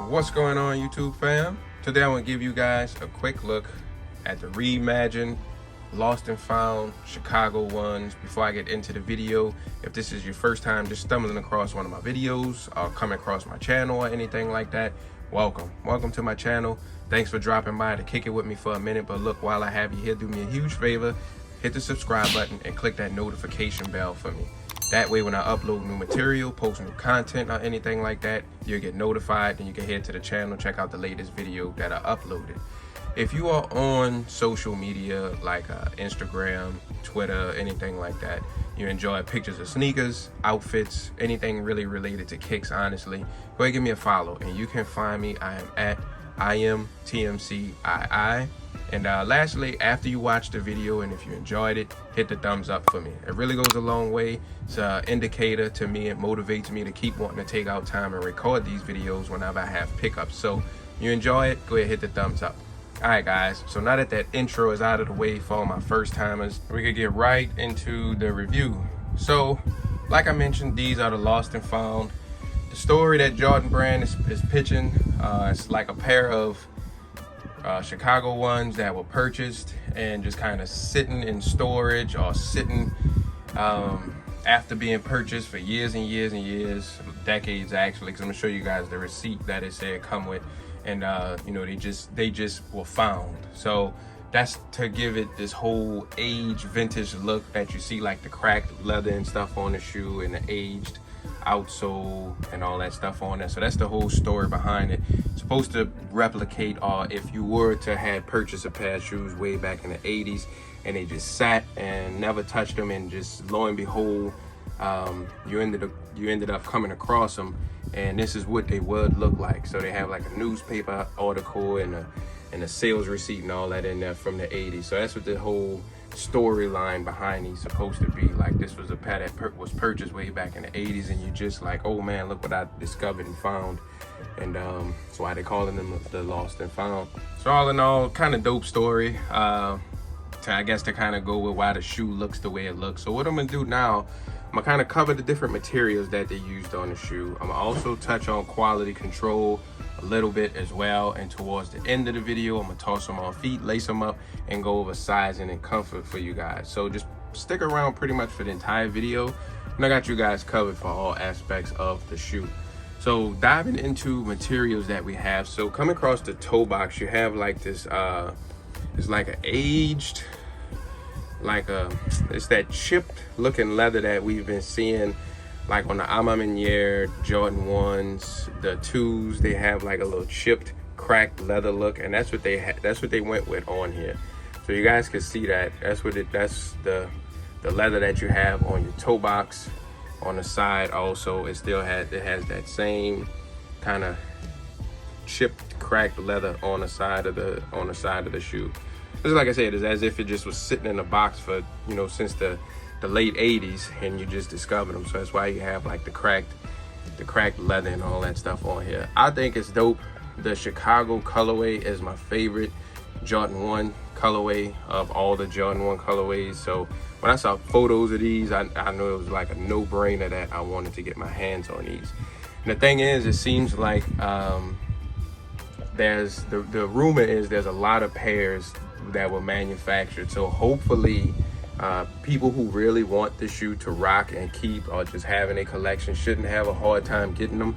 What's going on, YouTube fam? Today I want to give you guys a quick look at the reimagined Lost and Found Chicago ones. Before I get into the video, if this is your first time just stumbling across one of my videos or coming across my channel or anything like that, welcome to my channel. Thanks for dropping by to kick it with me for a minute. But look, while I have you here, do me a huge favor, hit the subscribe button and click that notification bell for me. That way, when I upload new material, post new content or anything like that, you'll get notified and you can head to the channel, check out the latest video that I uploaded. If you are on social media like Instagram, Twitter, anything like that, you enjoy pictures of sneakers, outfits, anything really related to kicks, honestly, go ahead, give me a follow and you can find me. I am at IamTMCII. And lastly, after you watch the video and if you enjoyed it, hit the thumbs up for me. It really goes a long way. It's an indicator to me. It motivates me to keep wanting to take out time and record these videos whenever I have pickups. So you enjoy it, go ahead, hit the thumbs up. All right, guys, so now that that intro is out of the way for all my first timers, we could get right into the review. So like I mentioned, these are the Lost and Found. The story that Jordan Brand is pitching, it's like a pair of Chicago ones that were purchased and just kind of sitting in storage or sitting after being purchased for years and years and years, decades actually, because I'm gonna show you guys the receipt that it said come with. And you know, they just were found. So that's to give it this whole age vintage look that you see, like the cracked leather and stuff on the shoe and the aged outsole and all that stuff on there. So that's the whole story behind it. It's supposed to replicate, or if you were to have purchased a pair of shoes way back in the 80s and they just sat and never touched them, and just lo and behold, you ended up coming across them, and this is what they would look like. So they have like a newspaper article and a sales receipt and all that in there from the 80s. So that's what the whole storyline behind these supposed to be. Like, this was a pair that was purchased way back in the 80s, and you just like, oh man, look what I discovered and found. And that's why they're calling them the Lost and Found. So all in all, kind of dope story, I guess to kind of go with why the shoe looks the way it looks. So what I'm gonna do now, I'm gonna kind of cover the different materials that they used on the shoe. I'm gonna also touch on quality control a little bit as well, and towards the end of the video, I'm gonna toss them on feet, lace them up, and go over sizing and comfort for you guys. So just stick around pretty much for the entire video, and I got you guys covered for all aspects of the shoe. So diving into materials that we have, so come across the toe box, you have like this, it's like an aged, it's that chipped looking leather that we've been seeing like on the A Ma Maniére Jordan 1s, the 2s. They have like a little chipped, cracked leather look, and that's what they had. That's what they went with on here. So you guys can see that. That's the leather that you have on your toe box. On the side also, it has that same kind of chipped, cracked leather on the side of the shoe. Just like I said, it's as if it just was sitting in a box for, you know, since the late 80s, and you just discovered them. So that's why you have like the cracked leather and all that stuff on here. I think it's dope. The Chicago colorway is my favorite Jordan 1 colorway of all the Jordan 1 colorways. So when I saw photos of these, I knew it was like a no-brainer that I wanted to get my hands on these. And the thing is, it seems like there's the rumor is there's a lot of pairs that were manufactured. So hopefully people who really want the shoe to rock and keep, or just having a collection, shouldn't have a hard time getting them,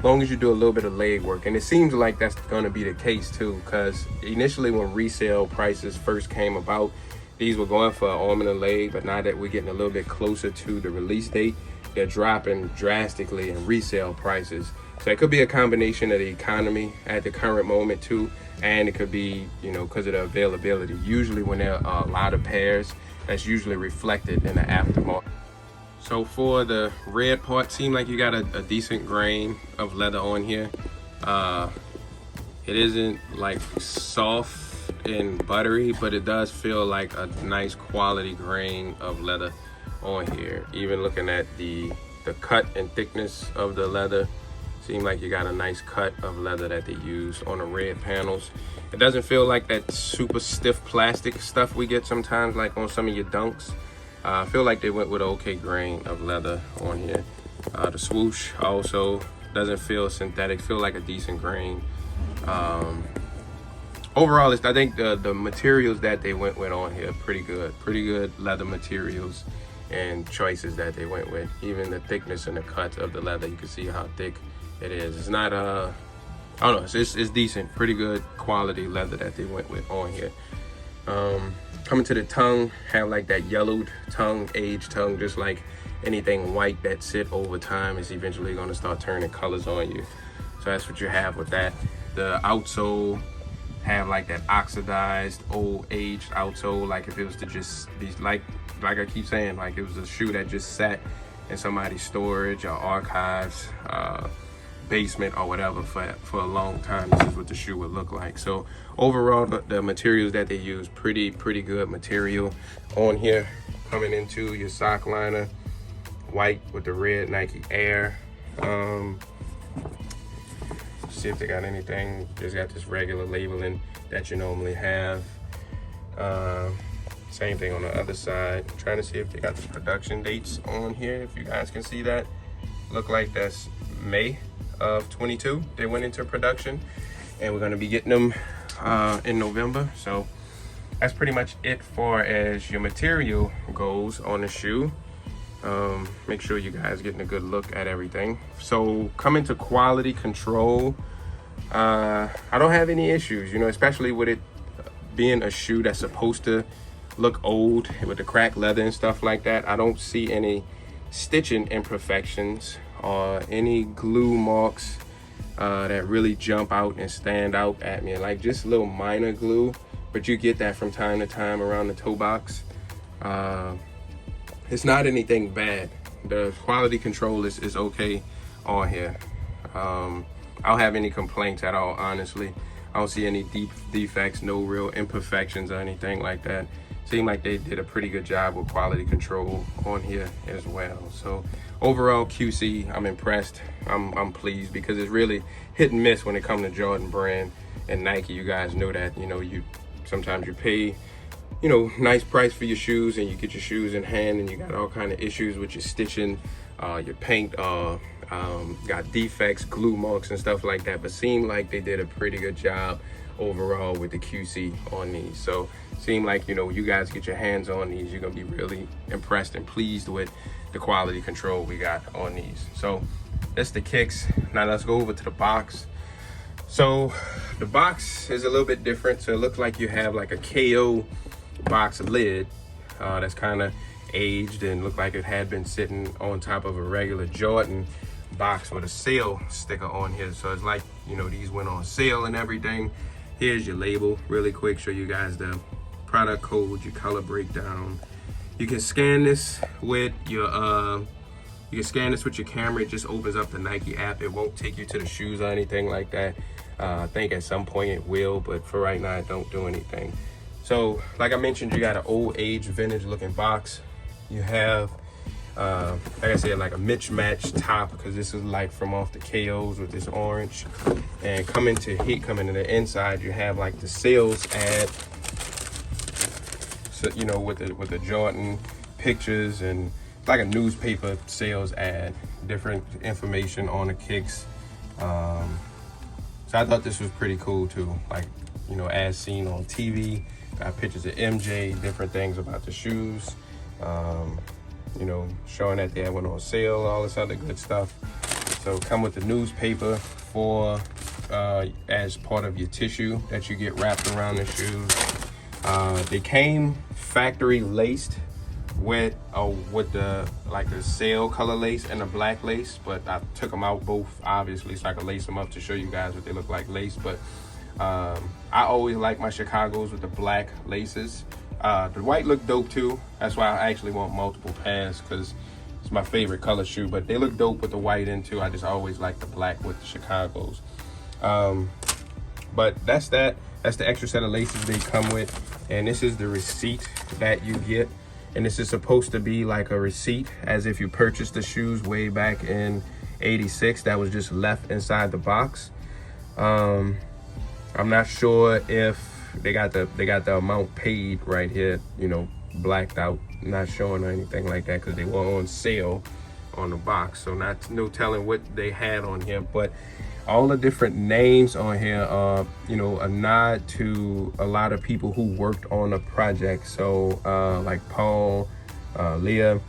long as you do a little bit of leg work. And it seems like that's going to be the case too, because initially when resale prices first came about, these were going for an arm and a leg, but now that we're getting a little bit closer to the release date, they're dropping drastically in resale prices. So it could be a combination of the economy at the current moment too, and it could be, you know, because of the availability. Usually when there are a lot of pairs, that's usually reflected in the aftermarket. So for the red part, seems like you got a decent grain of leather on here. It isn't like soft and buttery, but it does feel like a nice quality grain of leather on here. Even looking at the cut and thickness of the leather, seems like you got a nice cut of leather that they use on the red panels. It doesn't feel like that super stiff plastic stuff we get sometimes, like on some of your Dunks. I feel like they went with an okay grain of leather on here. The swoosh also Doesn't feel synthetic, feel like a decent grain. Overall, I think the materials that they went with on here, pretty good leather materials and choices that they went with. Even the thickness and the cut of the leather, you can see how thick it is. It's not I don't know, it's decent, pretty good quality leather that they went with on here. Coming to the tongue, have like that yellowed tongue, aged tongue, just like anything white that sit over time is eventually going to start turning colors on you. So that's what you have with that. The outsole have like that oxidized, old aged outsole, like if it was to just be like I keep saying, like it was a shoe that just sat in somebody's storage or archives, basement or whatever for a long time. This is what the shoe would look like. So overall, the materials that they use, pretty good material on here. Coming into your sock liner, white with the red Nike Air. See if they got anything. Just got this regular labeling that you normally have. Same thing on the other side. I'm trying to see if they got the production dates on here, if you guys can see that. Look like that's May of 22 they went into production, and we're going to be getting them in November. So that's pretty much it far as your material goes on the shoe. Make sure you guys getting a good look at everything. So coming to quality control, I don't have any issues, you know, especially with it being a shoe that's supposed to look old with the cracked leather and stuff like that. I don't see any stitching imperfections or any glue marks that really jump out and stand out at me, like just little minor glue, but you get that from time to time around the toe box. It's not anything bad. The quality control is okay on here. I don't have any complaints at all, honestly. I don't see any deep defects, no real imperfections or anything like that. Seem like they did a pretty good job with quality control on here as well. So overall, QC, I'm impressed. I'm pleased, because it's really hit and miss when it comes to Jordan Brand and Nike. You guys know that, you know, sometimes you pay, you know, nice price for your shoes, and you get your shoes in hand and you got all kind of issues with your stitching, your paint, got defects, glue marks and stuff like that. But seemed like they did a pretty good job overall with the QC on these. So seemed like, you know, you guys get your hands on these, you're gonna be really impressed and pleased with the quality control we got on these. So that's the kicks. Now let's go over to the box. So the box is a little bit different. So it looks like you have like a KO box lid that's kind of aged and looked like it had been sitting on top of a regular Jordan box with a sale sticker on here. So it's like, you know, these went on sale and everything. Here's your label really quick, show you guys the product code, your color breakdown. You can scan this with your camera. It just opens up the Nike app. It won't take you to the shoes or anything like that. I think at some point it will, but for right now it don't do anything. So like I mentioned, you got an old age vintage looking box. You have like I said, like a mismatched top, because this is like from off the KOs with this orange. And coming to the inside, you have like the sales ad, so, you know, with the Jordan pictures, and like a newspaper sales ad, different information on the kicks. So I thought this was pretty cool too, like, you know, as seen on TV. Got pictures of MJ, different things about the shoes, you know, showing that they went on sale, all this other good stuff. So come with the newspaper for as part of your tissue that you get wrapped around the shoes. They came factory laced with the like the sale color lace and the black lace, but I took them out both obviously so I could lace them up to show you guys what they look like lace. But I always like my Chicago's with the black laces. The white look dope too. That's why I actually want multiple pairs, because it's my favorite color shoe. But they look dope with the white in too. I just always like the black with the Chicago's. But that's that. That's the extra set of laces they come with. And this is the receipt that you get. And this is supposed to be like a receipt as if you purchased the shoes way back in '86 that was just left inside the box. I'm not sure if they got the amount paid right here, you know, blacked out, not showing or anything like that, because they were on sale. on the box, so no telling what they had on here. But all the different names on here are, you know, a nod to a lot of people who worked on the project. So like Paul, Leah,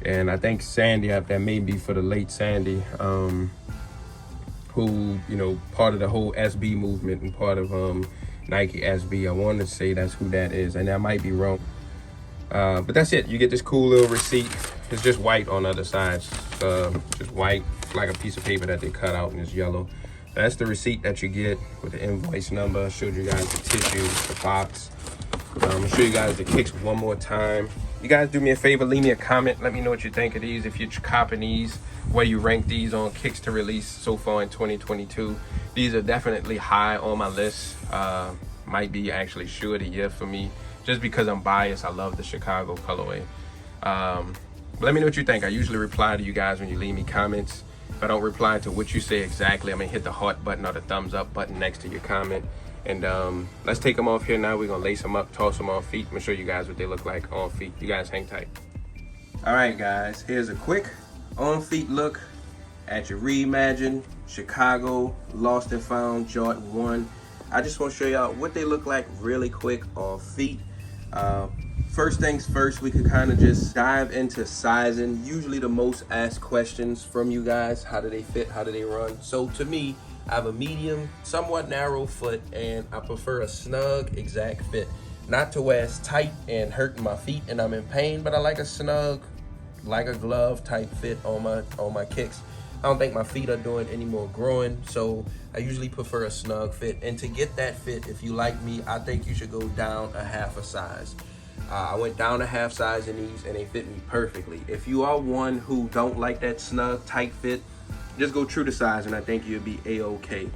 and I think Sandy, that may be for the late Sandy, who, you know, part of the whole SB movement and part of Nike SB. I want to say that's who that is, and I might be wrong. But that's it. You get this cool little receipt. It's just white on the other sides. Just white, like a piece of paper that they cut out, and it's yellow. That's the receipt that you get with the invoice number. I showed you guys the tissue, the box. I'm gonna show you guys the kicks one more time. You guys do me a favor, leave me a comment. Let me know what you think of these. If you're copping these, where you rank these on kicks to release so far in 2022. These are definitely high on my list. Might be actually shoe of the year for me. Just because I'm biased, I love the Chicago colorway. But let me know what you think. I usually reply to you guys when you leave me comments. If I don't reply to what you say exactly, I'm gonna hit the heart button or the thumbs up button next to your comment. And let's take them off here now. We're gonna lace them up, toss them on feet. I'm gonna show you guys what they look like on feet. You guys hang tight. All right, guys, here's a quick on feet look at your reimagined Chicago Lost and Found Jordan 1. I just want to show y'all what they look like really quick on feet. First things first, we could kind of just dive into sizing. Usually the most asked questions from you guys: how do they fit, how do they run? So to me, I have a medium, somewhat narrow foot, and I prefer a snug exact fit. Not to where it's tight and hurting my feet and I'm in pain, but I like a snug, like a glove type fit on my kicks. I don't think my feet are doing any more growing, so I usually prefer a snug fit. And to get that fit, if you like me, I think you should go down a half a size. I went down a half size in these and they fit me perfectly. If you are one who don't like that snug tight fit, just go true to size and I think you'll be a-okay.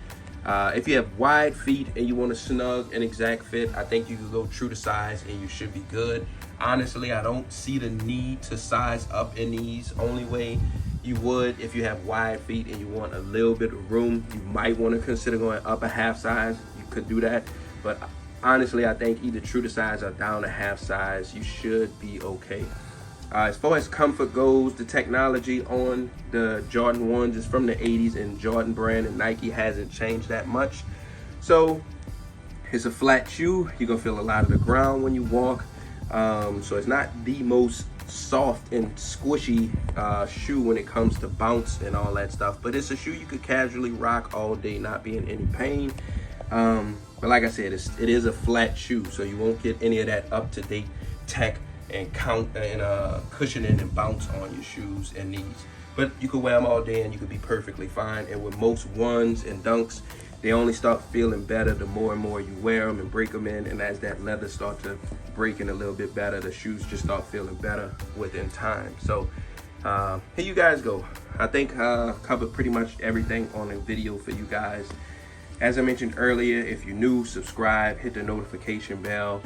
If you have wide feet and you want a snug and exact fit, I think you can go true to size and you should be good. Honestly, I don't see the need to size up in these. Only way you would, if you have wide feet and you want a little bit of room, you might want to consider going up a half size. You could do that, but honestly, I think either true to size or down a half size, you should be okay. As far as comfort goes, the technology on the Jordan 1s is from the 80s, and Jordan brand and Nike hasn't changed that much. So it's a flat shoe. You're gonna feel a lot of the ground when you walk. So it's not the most soft and squishy shoe when it comes to bounce and all that stuff, but it's a shoe you could casually rock all day, not be in any pain. But like I said, it is a flat shoe, so you won't get any of that up-to-date tech and cushioning and bounce on your shoes and knees. But you could wear them all day and you could be perfectly fine. And with most ones and dunks, they only start feeling better the more and more you wear them and break them in. And as that leather starts to break in a little bit better, the shoes just start feeling better within time. So here you guys go. I think covered pretty much everything on the video for you guys. As I mentioned earlier, if you're new, subscribe, hit the notification bell.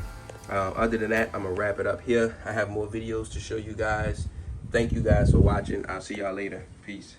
Other than that, I'm gonna wrap it up here. I have more videos to show you guys. Thank you guys for watching. I'll see y'all later. Peace.